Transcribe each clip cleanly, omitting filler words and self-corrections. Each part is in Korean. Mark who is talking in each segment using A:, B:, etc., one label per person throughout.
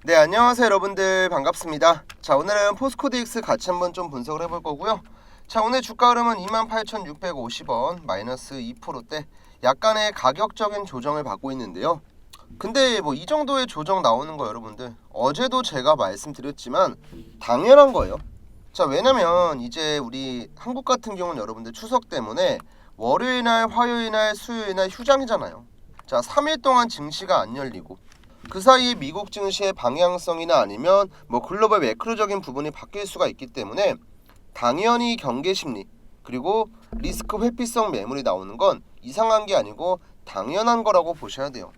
A: 네, 안녕하세요 여러분들, 반갑습니다. 자, 오늘은 포스코DX 같이 한번 좀 분석을 해볼 거고요. 자, 오늘 주가 흐름은 28,650원 마이너스 2%대 약간의 가격적인 조정을 받고 있는데요. 근데 뭐 이 정도의 조정 나오는 거 여러분들, 어제도 제가 말씀드렸지만 당연한 거예요. 자, 왜냐면 이제 우리 한국 같은 경우는 여러분들 추석 때문에 월요일 날, 화요일 날, 수요일 날 휴장이잖아요. 자, 3일 동안 증시가 안 열리고 그 사이 미국 증시의 방향성이나 아니면 뭐 글로벌 매크로적인 부분이 바뀔 수가 있기 때문에 당연히 경계 심리 그리고 리스크 회피성 매물이 나오는 건 이상한 게 아니고 당연한 거라고 보셔야 돼요.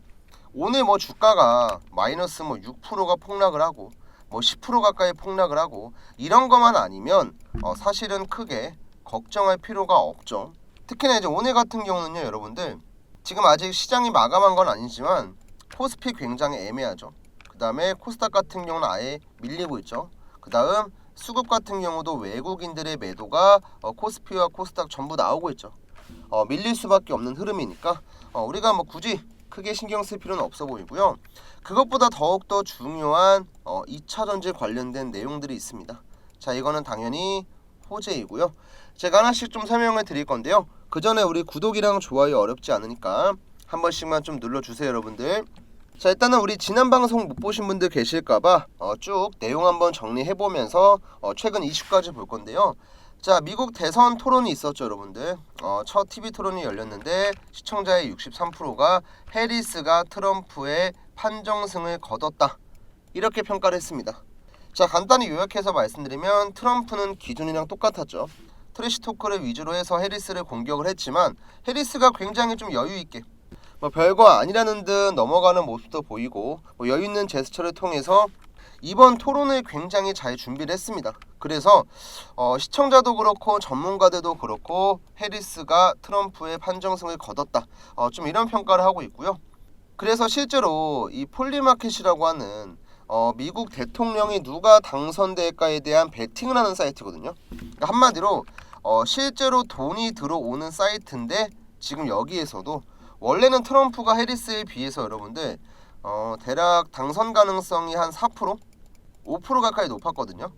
A: 오늘 뭐 주가가 마이너스 뭐 6%가 폭락을 하고 뭐 10% 가까이 폭락을 하고 이런 것만 아니면 사실은 크게 걱정할 필요가 없죠. 특히나 이제 오늘 같은 경우는요 여러분들, 지금 아직 시장이 마감한 건 아니지만 코스피 굉장히 애매하죠. 그 다음에 코스닥 같은 경우는 아예 밀리고 있죠. 그 다음 수급 같은 경우도 외국인들의 매도가 코스피와 코스닥 전부 나오고 있죠. 밀릴 수밖에 없는 흐름이니까 우리가 뭐 굳이 크게 신경 쓸 필요는 없어 보이고요. 그것보다 더욱더 중요한 2차 전지 관련된 내용들이 있습니다. 자, 이거는 당연히 호재이고요. 제가 하나씩 좀 설명을 드릴 건데요. 그 전에 우리 구독이랑 좋아요 어렵지 않으니까 한 번씩만 좀 눌러주세요 여러분들. 자, 일단은 우리 지난 방송 못 보신 분들 계실까봐 쭉 내용 한번 정리해보면서 최근 이슈까지 볼 건데요. 자, 미국 대선 토론이 있었죠 여러분들. 첫 TV 토론이 열렸는데 시청자의 63%가 해리스가 트럼프의 판정승을 거뒀다 이렇게 평가를 했습니다. 자, 간단히 요약해서 말씀드리면 트럼프는 기존이랑 똑같았죠. 트래시 토크를 위주로 해서 해리스를 공격을 했지만 해리스가 굉장히 좀 여유있게 뭐 별거 아니라는 듯 넘어가는 모습도 보이고 뭐 여유있는 제스처를 통해서 이번 토론을 굉장히 잘 준비를 했습니다. 그래서 시청자도 그렇고 전문가들도 그렇고 해리스가 트럼프의 판정승을 거뒀다 좀 이런 평가를 하고 있고요. 그래서 실제로 이 폴리마켓이라고 하는 미국 대통령이 누가 당선될까에 대한 베팅을 하는 사이트거든요. 그러니까 한마디로 실제로 돈이 들어오는 사이트인데 지금 여기에서도 원래는 트럼프가 해리스에 비해서 여러분들 대략 당선 가능성이 한 4%? 5% 가까이 높았거든요.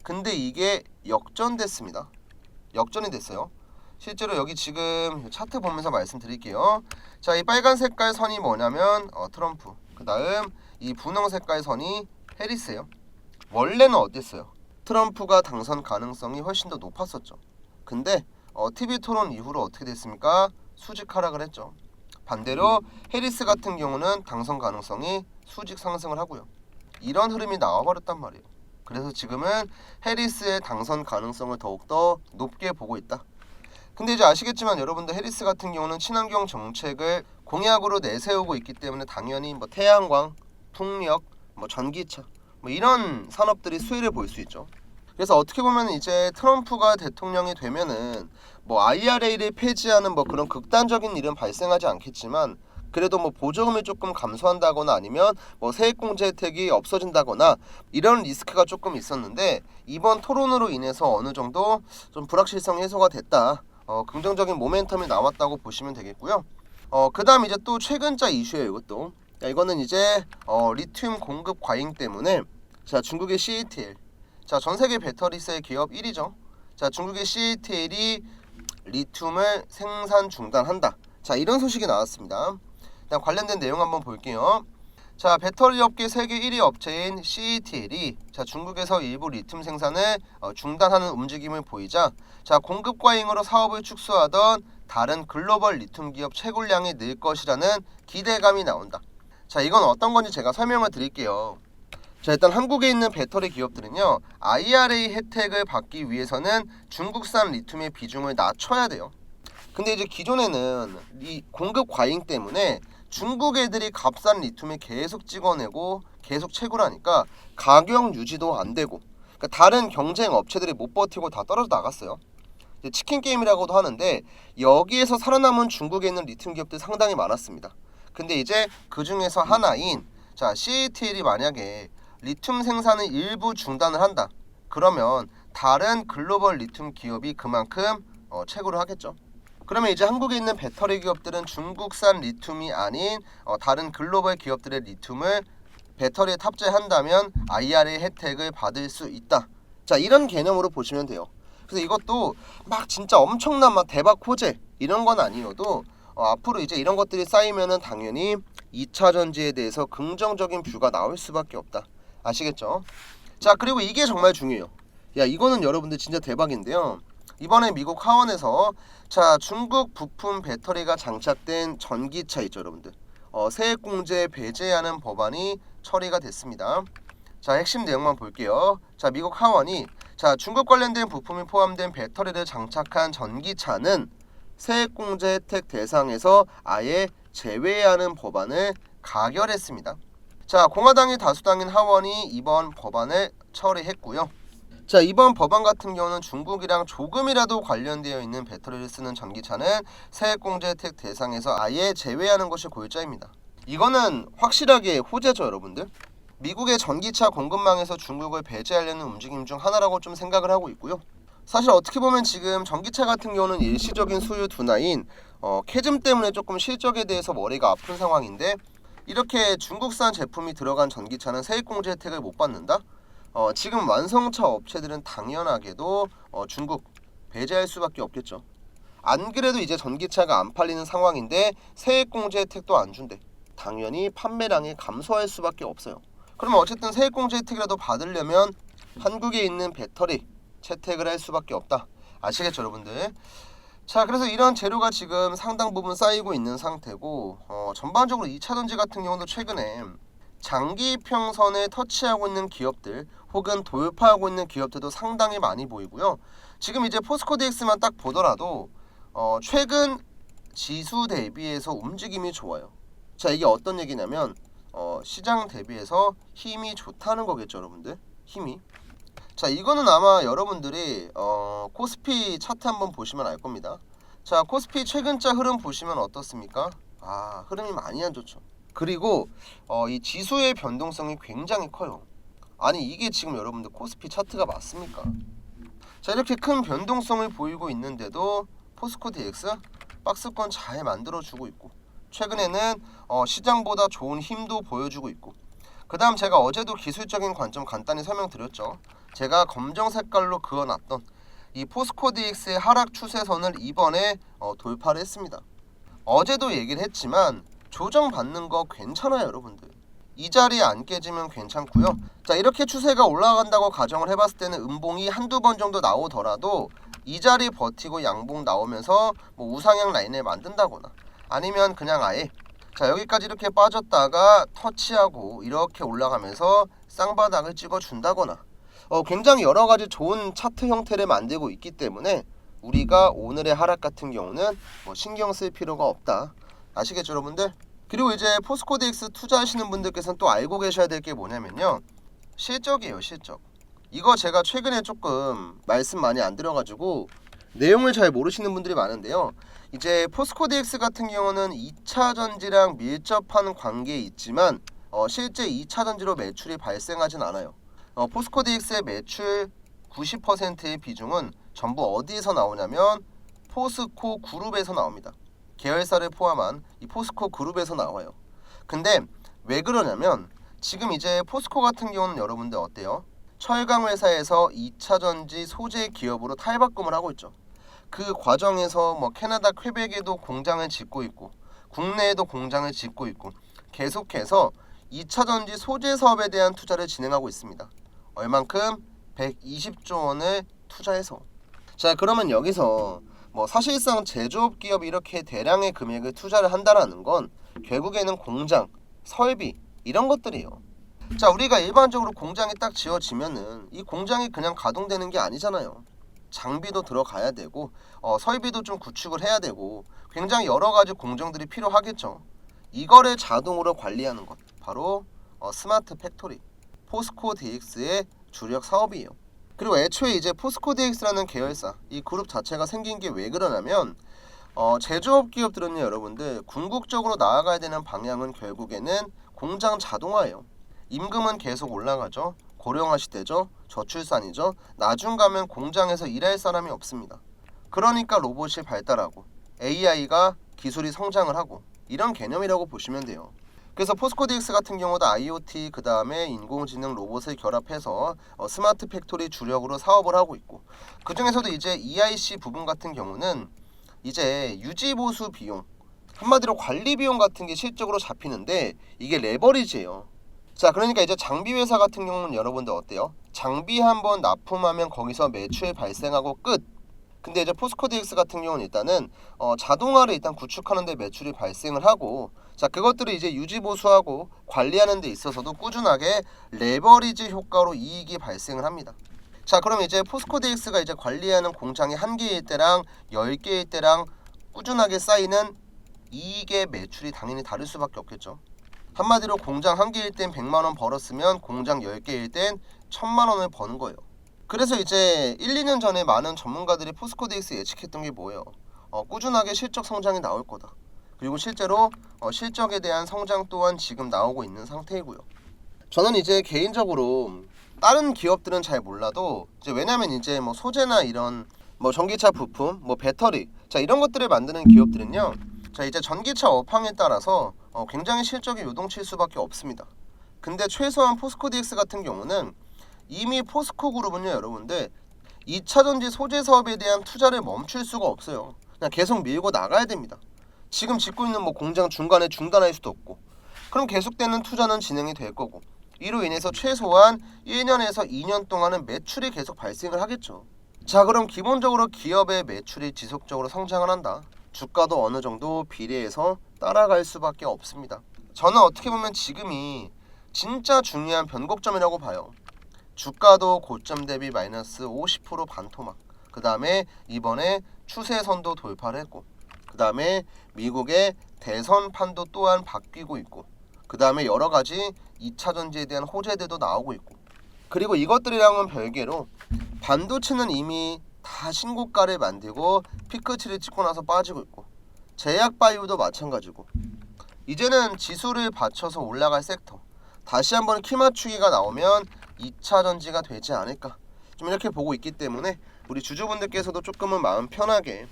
A: 근데 이게 역전됐습니다. 역전이 됐어요. 실제로 여기 지금 차트 보면서 말씀드릴게요. 자, 이 빨간 색깔 선이 뭐냐면 트럼프, 그 다음 이 분홍 색깔 선이 해리스예요. 원래는 어땠어요? 트럼프가 당선 가능성이 훨씬 더 높았었죠. 근데 TV 토론 이후로 어떻게 됐습니까? 수직 하락을 했죠. 반대로 해리스 같은 경우는 당선 가능성이 수직 상승을 하고요. 이런 흐름이 나와버렸단 말이에요. 그래서 지금은 해리스의 당선 가능성을 더욱더 높게 보고 있다. 근데 이제 아시겠지만 여러분들, 해리스 같은 경우는 친환경 정책을 공약으로 내세우고 있기 때문에 당연히 뭐 태양광, 풍력, 뭐 전기차 뭐 이런 산업들이 수혜를 볼 수 있죠. 그래서 어떻게 보면 이제 트럼프가 대통령이 되면은 뭐 IRA를 폐지하는 뭐 그런 극단적인 일은 발생하지 않겠지만 그래도 뭐 보조금이 조금 감소한다거나 아니면 뭐 세액공제 혜택이 없어진다거나 이런 리스크가 조금 있었는데 이번 토론으로 인해서 어느 정도 좀 불확실성이 해소가 됐다. 긍정적인 모멘텀이 나왔다고 보시면 되겠고요. 그 다음 이제 또 최근자 이슈예요. 이것도. 이거는 이제 리튬 공급 과잉 때문에 자, 중국의 CATL, 자, 전세계 배터리셀 기업 1위죠. 자, 중국의 CATL이 리튬을 생산 중단한다. 자, 이런 소식이 나왔습니다. 일단 관련된 내용 한번 볼게요. 자, 배터리 업계 세계 1위 업체인 CATL이 자, 중국에서 일부 리튬 생산을 중단하는 움직임을 보이자 자, 공급 과잉으로 사업을 축소하던 다른 글로벌 리튬 기업 채굴량이 늘 것이라는 기대감이 나온다. 자, 이건 어떤 건지 제가 설명을 드릴게요. 자, 일단 한국에 있는 배터리 기업들은요, IRA 혜택을 받기 위해서는 중국산 리튬의 비중을 낮춰야 돼요. 근데 이제 기존에는 이 공급 과잉 때문에 중국 애들이 값싼 리튬을 계속 찍어내고 계속 채굴하니까 가격 유지도 안 되고, 그러니까 다른 경쟁 업체들이 못 버티고 다 떨어져 나갔어요. 치킨 게임이라고도 하는데 여기에서 살아남은 중국에 있는 리튬 기업들 상당히 많았습니다. 근데 이제 그 중에서 하나인 자, CATL이 만약에 리튬 생산을 일부 중단을 한다. 그러면 다른 글로벌 리튬 기업이 그만큼 채굴을 하겠죠. 그러면 이제 한국에 있는 배터리 기업들은 중국산 리튬이 아닌 다른 글로벌 기업들의 리튬을 배터리에 탑재한다면 IRA 혜택을 받을 수 있다. 자, 이런 개념으로 보시면 돼요. 그래서 이것도 막 진짜 엄청난 막 대박 호재 이런 건 아니어도 앞으로 이제 이런 것들이 쌓이면은 당연히 2차 전지에 대해서 긍정적인 뷰가 나올 수밖에 없다. 아시겠죠? 자, 그리고 이게 정말 중요해요. 야, 이거는 여러분들 진짜 대박인데요. 이번에 미국 하원에서 자, 중국 부품 배터리가 장착된 전기차 있죠, 여러분들. 세액공제 배제하는 법안이 처리가 됐습니다. 자, 핵심 내용만 볼게요. 자, 미국 하원이 자, 중국 관련된 부품이 포함된 배터리를 장착한 전기차는 세액공제 혜택 대상에서 아예 제외하는 법안을 가결했습니다. 자, 공화당이 다수당인 하원이 이번 법안을 처리했고요. 자, 이번 법안 같은 경우는 중국이랑 조금이라도 관련되어 있는 배터리를 쓰는 전기차는 세액공제 혜택 대상에서 아예 제외하는 것이 골자입니다. 이거는 확실하게 호재죠, 여러분들. 미국의 전기차 공급망에서 중국을 배제하려는 움직임 중 하나라고 좀 생각을 하고 있고요. 사실 어떻게 보면 지금 전기차 같은 경우는 일시적인 수요 둔화인 캐즘 때문에 조금 실적에 대해서 머리가 아픈 상황인데, 이렇게 중국산 제품이 들어간 전기차는 세액공제 혜택을 못 받는다? 지금 완성차 업체들은 당연하게도 중국 배제할 수밖에 없겠죠. 안 그래도 이제 전기차가 안 팔리는 상황인데 세액공제 혜택도 안 준대. 당연히 판매량이 감소할 수밖에 없어요. 그러면 어쨌든 세액공제 혜택이라도 받으려면 한국에 있는 배터리 채택을 할 수밖에 없다. 아시겠죠, 여러분들? 자, 그래서 이런 재료가 지금 상당 부분 쌓이고 있는 상태고, 전반적으로 2차 전지 같은 경우도 최근에 장기 평선에 터치하고 있는 기업들 혹은 돌파하고 있는 기업들도 상당히 많이 보이고요. 지금 이제 포스코 DX만 딱 보더라도 최근 지수 대비해서 움직임이 좋아요. 자, 이게 어떤 얘기냐면 시장 대비해서 힘이 좋다는 거겠죠, 여러분들. 힘이. 자, 이거는 아마 여러분들이 코스피 차트 한번 보시면 알 겁니다. 자, 코스피 최근자 흐름 보시면 어떻습니까? 흐름이 많이 안 좋죠. 그리고 이 지수의 변동성이 굉장히 커요. 아니, 이게 지금 여러분들 코스피 차트가 맞습니까? 자, 이렇게 큰 변동성을 보이고 있는데도 포스코 DX 박스권 잘 만들어주고 있고, 최근에는 시장보다 좋은 힘도 보여주고 있고, 그 다음 제가 어제도 기술적인 관점 간단히 설명드렸죠. 제가 검정 색깔로 그어놨던 이 포스코 DX의 하락 추세선을 이번에 돌파를 했습니다. 어제도 얘기를 했지만 조정받는 거 괜찮아요, 여러분들. 이 자리에 안 깨지면 괜찮고요. 자, 이렇게 추세가 올라간다고 가정을 해봤을 때는 음봉이 한두 번 정도 나오더라도 이 자리 버티고 양봉 나오면서 뭐 우상향 라인을 만든다거나, 아니면 그냥 아예 자, 여기까지 이렇게 빠졌다가 터치하고 이렇게 올라가면서 쌍바닥을 찍어준다거나, 굉장히 여러가지 좋은 차트 형태를 만들고 있기 때문에 우리가 오늘의 하락 같은 경우는 뭐 신경 쓸 필요가 없다. 아시겠죠, 여러분들? 그리고 이제 포스코 DX 투자하시는 분들께서는 또 알고 계셔야 될 게 뭐냐면요, 실적이에요, 실적. 이거 제가 최근에 조금 말씀 많이 안 드려가지고 내용을 잘 모르시는 분들이 많은데요. 이제 포스코 DX 같은 경우는 2차 전지랑 밀접한 관계에 있지만 실제 2차 전지로 매출이 발생하진 않아요. 포스코 DX의 매출 90%의 비중은 전부 어디에서 나오냐면 포스코 그룹에서 나옵니다. 계열사를 포함한 이 포스코 그룹에서 나와요. 근데 왜 그러냐면 지금 이제 포스코 같은 경우는 여러분들 어때요? 철강 회사에서 2차 전지 소재 기업으로 탈바꿈을 하고 있죠. 그 과정에서 뭐 캐나다 퀘벡에도 공장을 짓고 있고 국내에도 공장을 짓고 있고 계속해서 2차 전지 소재 사업에 대한 투자를 진행하고 있습니다. 얼만큼? 120조 원을 투자해서. 자, 그러면 여기서 뭐 사실상 제조업 기업이 이렇게 대량의 금액을 투자를 한다라는 건 결국에는 공장, 설비 이런 것들이에요. 자, 우리가 일반적으로 공장이 딱 지어지면은 이 공장이 그냥 가동되는 게 아니잖아요. 장비도 들어가야 되고 설비도 좀 구축을 해야 되고 굉장히 여러 가지 공정들이 필요하겠죠. 이거를 자동으로 관리하는 것, 바로 스마트 팩토리, 포스코 DX의 주력 사업이에요. 그리고 애초에 이제 포스코 DX라는 계열사, 이 그룹 자체가 생긴 게 왜 그러냐면 제조업 기업들은요, 여러분들 궁극적으로 나아가야 되는 방향은 결국에는 공장 자동화예요. 임금은 계속 올라가죠. 고령화 시대죠. 저출산이죠. 나중 가면 공장에서 일할 사람이 없습니다. 그러니까 로봇이 발달하고 AI가 기술이 성장을 하고 이런 개념이라고 보시면 돼요. 그래서 포스코DX 같은 경우도 IoT 그 다음에 인공지능 로봇을 결합해서 스마트 팩토리 주력으로 사업을 하고 있고, 그 중에서도 이제 EIC 부분 같은 경우는 이제 유지 보수 비용, 한마디로 관리 비용 같은 게 실적으로 잡히는데 이게 레버리지예요. 자, 그러니까 이제 장비 회사 같은 경우는 여러분들 어때요? 장비 한번 납품하면 거기서 매출 발생하고 끝. 근데 이제 포스코DX 같은 경우는 일단은 자동화를 일단 구축하는 데 매출이 발생을 하고, 자, 그것들을 이제 유지 보수하고 관리하는 데 있어서도 꾸준하게 레버리지 효과로 이익이 발생을 합니다. 자, 그럼 이제 포스코DX가 이제 관리하는 공장이 1개일 때랑 10개일 때랑 꾸준하게 쌓이는 이익의 매출이 당연히 다를 수밖에 없겠죠. 한마디로 공장 1개일 땐 100만 원 벌었으면 공장 10개일 땐 1000만 원을 버는 거예요. 그래서 이제 1, 2년 전에 많은 전문가들이 포스코DX 예측했던 게 뭐예요? 꾸준하게 실적 성장이 나올 거다. 그리고 실제로 실적에 대한 성장 또한 지금 나오고 있는 상태이고요. 저는 이제 개인적으로 다른 기업들은 잘 몰라도 이제 왜냐면 이제 뭐 소재나 이런 뭐 전기차 부품, 뭐 배터리, 자, 이런 것들을 만드는 기업들은요, 자, 이제 전기차 업황에 따라서 굉장히 실적이 요동칠 수밖에 없습니다. 근데 최소한 포스코DX 같은 경우는 이미 포스코그룹은요, 여러분들 2차전지 소재 사업에 대한 투자를 멈출 수가 없어요. 그냥 계속 밀고 나가야 됩니다. 지금 짓고 있는 뭐 공장 중간에 중단할 수도 없고, 그럼 계속되는 투자는 진행이 될 거고, 이로 인해서 최소한 1년에서 2년 동안은 매출이 계속 발생을 하겠죠. 자, 그럼 기본적으로 기업의 매출이 지속적으로 성장을 한다. 주가도 어느 정도 비례해서 따라갈 수밖에 없습니다. 저는 어떻게 보면 지금이 진짜 중요한 변곡점이라고 봐요. 주가도 고점 대비 마이너스 50% 반토막, 그 다음에 이번에 추세선도 돌파를 했고, 그 다음에 미국의 대선판도 또한 바뀌고 있고, 그 다음에 여러가지 2차전지에 대한 호재들도 나오고 있고, 그리고 이것들이랑은 별개로 반도체는 이미 다 신고가를 만들고 피크치를 찍고 나서 빠지고 있고, 제약바이오도 마찬가지고, 이제는 지수를 받쳐서 올라갈 섹터, 다시 한번 키 맞추기가 나오면 2차전지가 되지 않을까, 좀 이렇게 보고 있기 때문에 우리 주주분들께서도 조금은 마음 편하게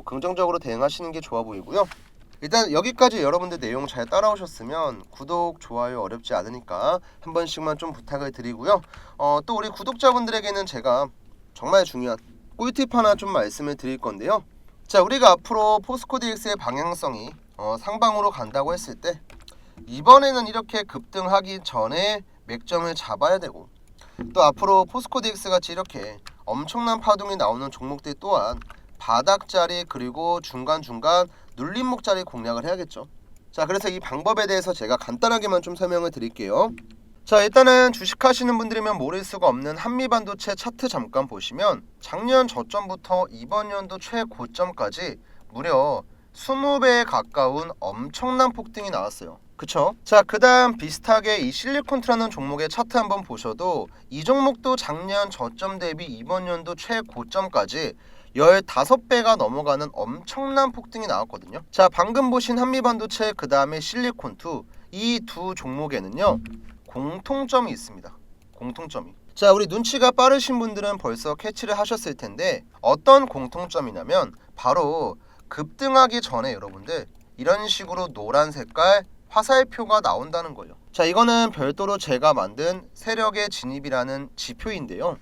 A: 긍정적으로 대응하시는 게 좋아 보이고요. 일단 여기까지 여러분들 내용 잘 따라오셨으면 구독, 좋아요 어렵지 않으니까 한 번씩만 좀 부탁을 드리고요. 또 우리 구독자분들에게는 제가 정말 중요한 꿀팁 하나 좀 말씀을 드릴 건데요. 자, 우리가 앞으로 포스코DX의 방향성이 상방으로 간다고 했을 때, 이번에는 이렇게 급등하기 전에 맥점을 잡아야 되고, 또 앞으로 포스코DX 같이 이렇게 엄청난 파동이 나오는 종목들 또한 바닥자리 그리고 중간중간 눌림목자리 공략을 해야겠죠. 자, 그래서 이 방법에 대해서 제가 간단하게만 좀 설명을 드릴게요. 자, 일단은 주식하시는 분들이면 모를 수가 없는 한미반도체 차트 잠깐 보시면 작년 저점부터 이번 연도 최고점까지 무려 20배에 가까운 엄청난 폭등이 나왔어요. 그쵸? 자, 그 다음 비슷하게 이 실리콘트라는 종목의 차트 한번 보셔도 이 종목도 작년 저점 대비 이번 연도 최고점까지 15배가 넘어가는 엄청난 폭등이 나왔거든요. 자, 방금 보신 한미반도체 그 다음에 실리콘2, 이 두 종목에는요 공통점이 있습니다. 공통점이. 자, 우리 눈치가 빠르신 분들은 벌써 캐치를 하셨을 텐데, 어떤 공통점이냐면 바로 급등하기 전에 여러분들 이런 식으로 노란 색깔 화살표가 나온다는 거예요. 자, 이거는 별도로 제가 만든 세력의 진입이라는 지표인데요.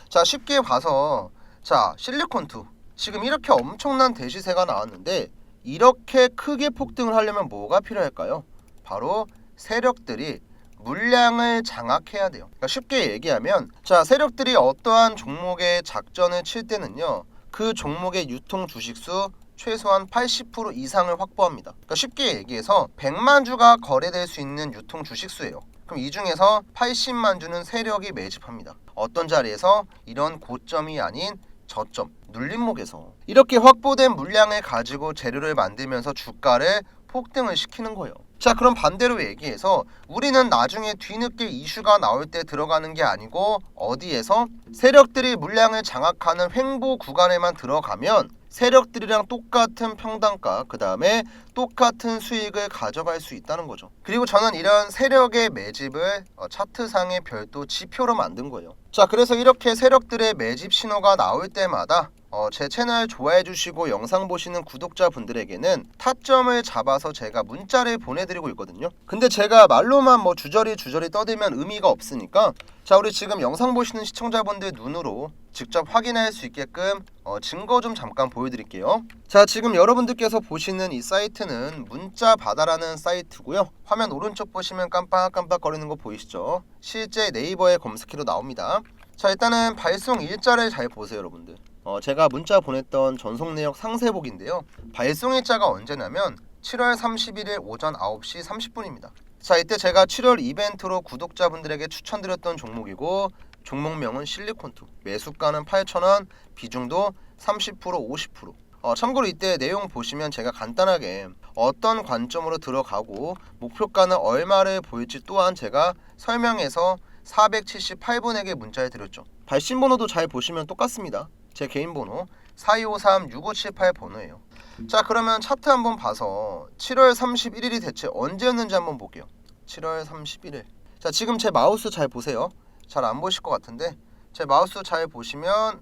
A: 자, 쉽게 봐서, 자, 실리콘2 지금 이렇게 엄청난 대시세가 나왔는데 이렇게 크게 폭등을 하려면 뭐가 필요할까요? 바로 세력들이 물량을 장악해야 돼요. 그러니까 쉽게 얘기하면, 자, 세력들이 어떠한 종목에 작전을 칠 때는요, 그 종목의 유통 주식수 최소한 80% 이상을 확보합니다. 그러니까 쉽게 얘기해서 100만 주가 거래될 수 있는 유통 주식수예요. 그럼 이 중에서 80만 주는 세력이 매집합니다. 어떤 자리에서? 이런 고점이 아닌 저점, 눌림목에서. 이렇게 확보된 물량을 가지고 재료를 만들면서 주가를 폭등을 시키는 거예요. 자, 그럼 반대로 얘기해서 우리는 나중에 뒤늦게 이슈가 나올 때 들어가는 게 아니고 어디에서? 세력들이 물량을 장악하는 횡보 구간에만 들어가면 세력들이랑 똑같은 평단가, 그 다음에 똑같은 수익을 가져갈 수 있다는 거죠. 그리고 저는 이런 세력의 매집을 차트상의 별도 지표로 만든 거예요. 자, 그래서 이렇게 세력들의 매집 신호가 나올 때마다 제 채널 좋아해 주시고 영상 보시는 구독자분들에게는 타점을 잡아서 제가 문자를 보내드리고 있거든요. 근데 제가 말로만 뭐 주저리 떠들면 의미가 없으니까 자, 우리 지금 영상 보시는 시청자분들 눈으로 직접 확인할 수 있게끔 증거 좀 잠깐 보여드릴게요. 자, 지금 여러분들께서 보시는 이 사이트는 문자바다라는 사이트고요. 화면 오른쪽 보시면 깜빡깜빡 거리는 거 보이시죠? 실제 네이버에 검색해도 나옵니다. 자, 일단은 발송 일자를 잘 보세요, 여러분들. 제가 문자 보냈던 전송 내역 상세복인데요. 발송 일자가 언제냐면 7월 31일 오전 9시 30분입니다. 자, 이때 제가 7월 이벤트로 구독자분들에게 추천드렸던 종목이고 종목명은 실리콘2, 매수가는 8,000원, 비중도 30% 50%. 참고로 이때 내용 보시면 제가 간단하게 어떤 관점으로 들어가고 목표가는 얼마를 보일지 또한 제가 설명해서 478분에게 문자를 드렸죠. 발신 번호도 잘 보시면 똑같습니다. 제 개인 번호 4253-6578 번호예요. 자, 그러면 차트 한번 봐서 7월 31일이 대체 언제였는지 한번 볼게요. 7월 31일. 자, 지금 제 마우스 잘 보세요. 잘 안 보실 것 같은데 제 마우스 잘 보시면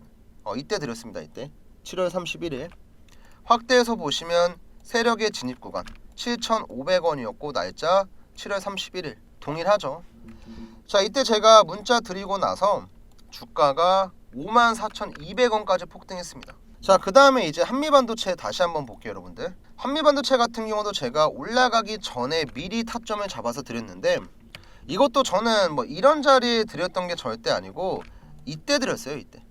A: 이때 드렸습니다. 이때 7월 31일 확대해서 보시면 세력의 진입 구간 7,500원이었고 날짜 7월 31일 동일하죠. 자, 이때 제가 문자 드리고 나서 주가가 54,200원까지 폭등했습니다. 자, 그 다음에 이제 한미반도체 다시 한번 볼게요, 여러분들. 한미반도체 같은 경우도 제가 올라가기 전에 미리 타점을 잡아서 드렸는데 이것도 저는 뭐 이런 자리에 드렸던 게 절대 아니고 이때 드렸어요, 이때.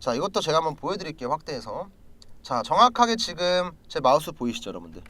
A: 자, 이것도 제가 한번 보여드릴게요, 확대해서. 자, 정확하게 지금 제 마우스 보이시죠, 여러분들?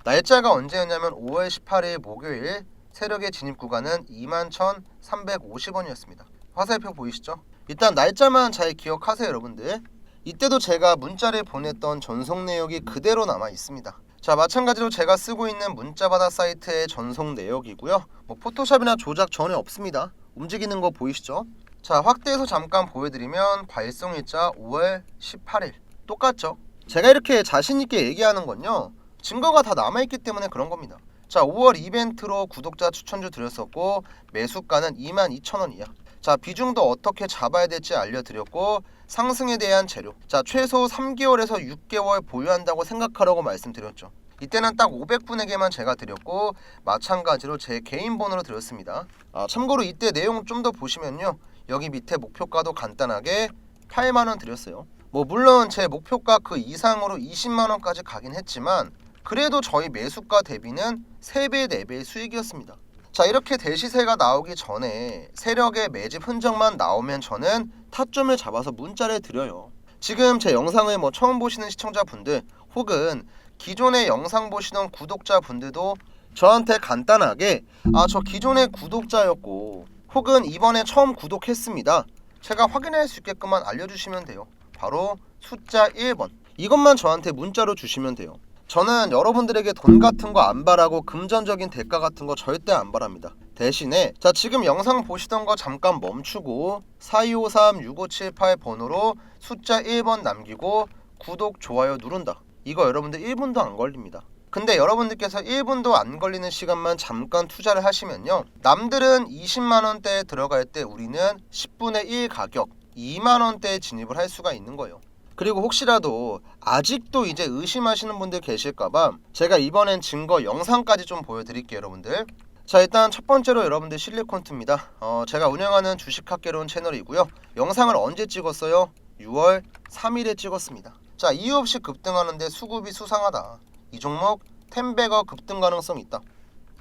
A: 날짜가 언제였냐면 5월 18일 목요일 세력의 진입 구간은 21,350원이었습니다. 화살표 보이시죠? 일단 날짜만 잘 기억하세요, 여러분들. 이때도 제가 문자를 보냈던 전송 내역이 그대로 남아 있습니다. 자, 마찬가지로 제가 쓰고 있는 문자바다 사이트의 전송 내역이고요. 뭐 포토샵이나 조작 전혀 없습니다. 움직이는 거 보이시죠? 자, 확대해서 잠깐 보여드리면 발송일자 5월 18일 똑같죠? 제가 이렇게 자신있게 얘기하는 건요, 증거가 다 남아있기 때문에 그런 겁니다. 자, 5월 이벤트로 구독자 추천주 드렸었고 매수가는 22,000원이야. 자, 비중도 어떻게 잡아야 될지 알려드렸고 상승에 대한 재료, 자, 최소 3개월에서 6개월 보유한다고 생각하라고 말씀드렸죠. 이때는 딱 500분에게만 제가 드렸고 마찬가지로 제 개인 번호로 드렸습니다. 참고로 이때 내용 좀 더 보시면요, 여기 밑에 목표가도 간단하게 8만원 드렸어요. 뭐 물론 제 목표가 그 이상으로 20만원까지 가긴 했지만 그래도 저희 매수가 대비는 3배 4배의 수익이었습니다. 자, 이렇게 대시세가 나오기 전에 세력의 매집 흔적만 나오면 저는 타점을 잡아서 문자를 드려요. 지금 제 영상을 뭐 처음 보시는 시청자분들 혹은 기존의 영상 보시던 구독자분들도 저한테 간단하게 저 기존의 구독자였고 혹은 이번에 처음 구독했습니다, 제가 확인할 수 있게끔만 알려주시면 돼요. 바로 숫자 1번 이것만 저한테 문자로 주시면 돼요. 저는 여러분들에게 돈 같은 거 안 바라고 금전적인 대가 같은 거 절대 안 바랍니다. 대신에 자, 지금 영상 보시던 거 잠깐 멈추고 4253-6578 번호로 숫자 1번 남기고 구독, 좋아요 누른다. 이거 여러분들 1분도 안 걸립니다. 근데 여러분들께서 1분도 안 걸리는 시간만 잠깐 투자를 하시면요, 남들은 20만원대에 들어갈 때 우리는 10분의 1 가격 2만원대에 진입을 할 수가 있는 거예요. 그리고 혹시라도 아직도 이제 의심하시는 분들 계실까봐 제가 이번엔 증거 영상까지 좀 보여드릴게요, 여러분들. 자, 일단 첫 번째로 여러분들 실리콘2입니다. 제가 운영하는 주식학개론 채널이고요. 영상을 언제 찍었어요? 6월 3일에 찍었습니다. 자, 이유 없이 급등하는데 수급이 수상하다. 이 종목 10배거 급등 가능성 있다.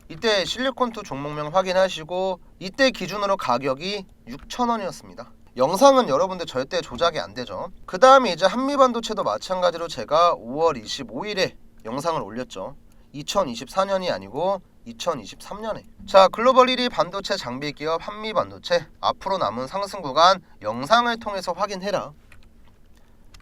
A: 이때 실리콘2 종목명 확인하시고 이때 기준으로 가격이 6,000원이었습니다. 영상은 여러분들 절대 조작이 안 되죠. 그 다음에 이제 한미반도체도 마찬가지로 제가 5월 25일에 영상을 올렸죠. 2024년이 아니고 2023년에. 자, 글로벌 1위 반도체 장비 기업 한미반도체, 앞으로 남은 상승 구간 영상을 통해서 확인해라.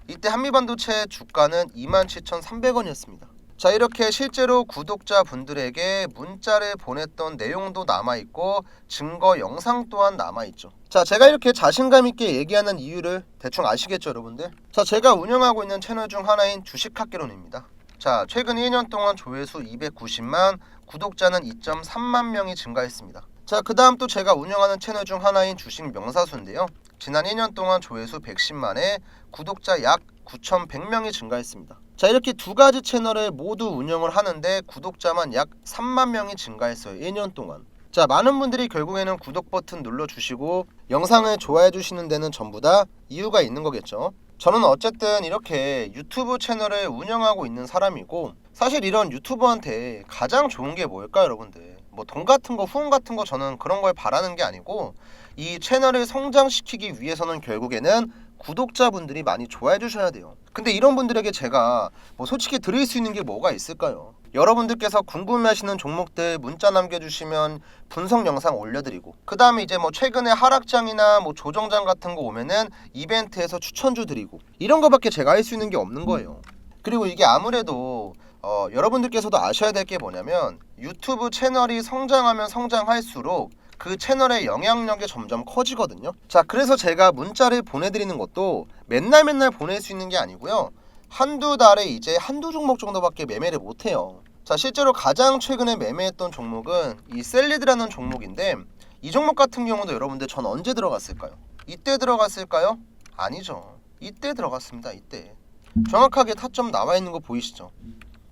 A: 이때 한미반도체 주가는 27,300원이었습니다. 자, 이렇게 실제로 구독자분들에게 문자를 보냈던 내용도 남아있고 증거 영상 또한 남아있죠. 자, 제가 이렇게 자신감 있게 얘기하는 이유를 대충 아시겠죠, 여러분들? 자, 제가 운영하고 있는 채널 중 하나인 주식학개론입니다. 자, 최근 1년 동안 조회수 290만, 구독자는 2.3만 명이 증가했습니다. 자, 그 다음 또 제가 운영하는 채널 중 하나인 주식 명사수인데요. 지난 1년 동안 조회수 110만에 구독자 약 9,100명이 증가했습니다. 자, 이렇게 두 가지 채널을 모두 운영을 하는데 구독자만 약 3만 명이 증가했어요. 1년 동안. 자, 많은 분들이 결국에는 구독 버튼 눌러주시고 영상을 좋아해 주시는 데는 전부 다 이유가 있는 거겠죠. 저는 어쨌든 이렇게 유튜브 채널을 운영하고 있는 사람이고, 사실 이런 유튜버한테 가장 좋은 게 뭘까요, 여러분들? 뭐 돈 같은 거, 후원 같은 거 저는 그런 걸 바라는 게 아니고, 이 채널을 성장시키기 위해서는 결국에는 구독자분들이 많이 좋아해 주셔야 돼요. 근데 이런 분들에게 제가 뭐 솔직히 드릴 수 있는 게 뭐가 있을까요? 여러분들께서 궁금해하시는 종목들 문자 남겨주시면 분석 영상 올려드리고, 그 다음에 이제 뭐 최근에 하락장이나 뭐 조정장 같은 거 오면은 이벤트에서 추천주 드리고, 이런 거밖에 제가 할 수 있는 게 없는 거예요. 그리고 이게 아무래도 여러분들께서도 아셔야 될 게 뭐냐면, 유튜브 채널이 성장하면 성장할수록 그 채널의 영향력이 점점 커지거든요. 자, 그래서 제가 문자를 보내드리는 것도 맨날 보낼 수 있는 게 아니고요. 한두 달에 이제 한두 종목 정도밖에 매매를 못해요. 자, 실제로 가장 최근에 매매했던 종목은 이 셀리드라는 종목인데, 이 종목 같은 경우도 여러분들 전 언제 들어갔을까요? 이때 들어갔을까요? 아니죠. 이때 들어갔습니다. 이때. 정확하게 타점 나와 있는 거 보이시죠?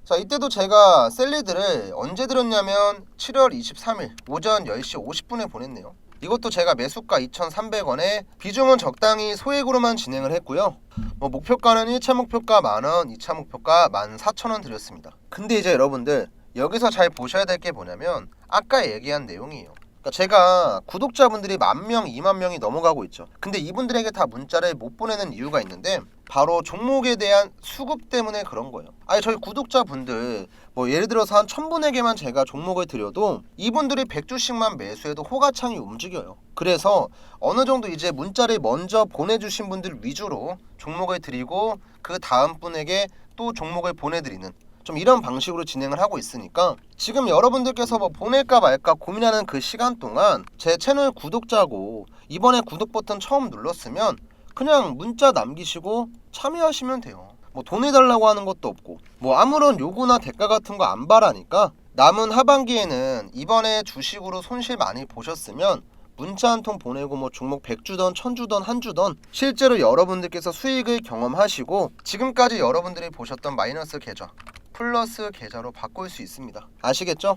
A: 자, 이때도 제가 셀리드를 언제 들었냐면 7월 23일 오전 10시 50분에 보냈네요. 이것도 제가 매수가 2,300원에 비중은 적당히 소액으로만 진행을 했고요. 뭐 목표가는 1차 목표가 만원, 2차 목표가 14,000원 드렸습니다. 근데 이제 여러분들 여기서 잘 보셔야 될 게 뭐냐면 아까 얘기한 내용이에요. 그러니까 제가 구독자분들이 10,000명, 20,000명이 넘어가고 있죠. 근데 이분들에게 다 문자를 못 보내는 이유가 있는데, 바로 종목에 대한 수급 때문에 그런 거예요. 아니, 저희 구독자분들 뭐 예를 들어서 한 1,000분에게만 제가 종목을 드려도 이분들이 100주씩만 매수해도 호가창이 움직여요. 그래서 어느 정도 이제 문자를 먼저 보내주신 분들 위주로 종목을 드리고, 그 다음 분에게 또 종목을 보내드리는 좀 이런 방식으로 진행을 하고 있으니까, 지금 여러분들께서 뭐 보낼까 말까 고민하는 그 시간 동안 제 채널 구독자고 이번에 구독 버튼 처음 눌렀으면 그냥 문자 남기시고 참여하시면 돼요. 뭐 돈 해달라고 하는 것도 없고, 뭐 아무런 요구나 대가 같은 거 안 바라니까, 남은 하반기에는 이번에 주식으로 손실 많이 보셨으면 문자 한 통 보내고 뭐 종목 100주던 1000주던 한 주던 실제로 여러분들께서 수익을 경험하시고, 지금까지 여러분들이 보셨던 마이너스 계좌 플러스 계좌로 바꿀 수 있습니다. 아시겠죠?